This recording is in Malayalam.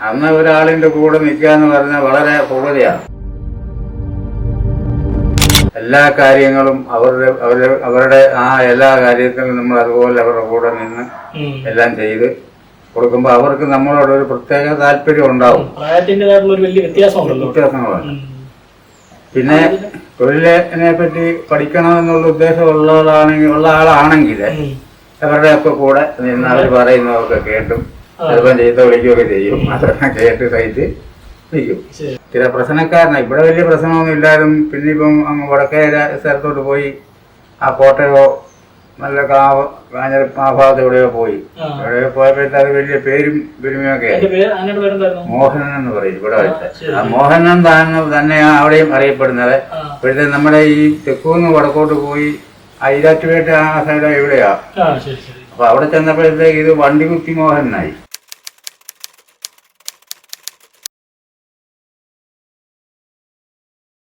അന്ന് ഒരാളിന്റെ കൂടെ നിൽക്കുക എന്ന് പറഞ്ഞാൽ വളരെ പ്രകൃതിയാണ്. എല്ലാ കാര്യങ്ങളും അവരുടെ ആ എല്ലാ കാര്യത്തിലും നമ്മൾ അതുപോലെ അവരുടെ കൂടെ നിന്ന് എല്ലാം ചെയ്ത് കൊടുക്കുമ്പോൾ അവർക്ക് നമ്മളോട് ഒരു പ്രത്യേക താല്പര്യം ഉണ്ടാവും. വ്യത്യാസങ്ങളുണ്ട്. പിന്നെ തൊഴിലിനെ പറ്റി പഠിക്കണമെന്നുള്ള ഉദ്ദേശമുള്ള ആളാണെങ്കിൽ അവരുടെ ഒക്കെ കൂടെ നിന്ന് അവർ പറയുന്നതൊക്കെ കേട്ടും ചിലപ്പം ചീത്ത വിളിക്കുകയൊക്കെ ചെയ്യും. അതൊക്കെ കേട്ട് സഹിച്ച് നിൽക്കും. ചില പ്രശ്നക്കാരനാണ്. ഇവിടെ വലിയ പ്രശ്നമൊന്നും ഇല്ലാലും പിന്നെ ഇപ്പം അങ്ങ് വടക്കേ സ്ഥലത്തോട്ട് പോയി ആ കോട്ടയോ നല്ല കാഞ്ഞ ആ ഭാഗത്ത് എവിടെയോ പോയി. എവിടെയോ പോയപ്പോഴത്തെ അത് വലിയ പേരും പെരുമയൊക്കെ മോഹനൻ എന്ന് പറയും ഇവിടെ വെച്ച്. ആ മോഹനൻ തന്നെയാണ് അവിടെയും അറിയപ്പെടുന്നത്. ഇപ്പോഴത്തെ നമ്മുടെ ഈ തെക്കൂന്ന് വടക്കോട്ട് പോയി ഐരാറ്റുപേട്ട ആ സൈഡ് എവിടെയാ. അപ്പൊ അവിടെ ചെന്നപ്പോഴത്തേക്ക് ഇത് വണ്ടികുത്തി മോഹനായി.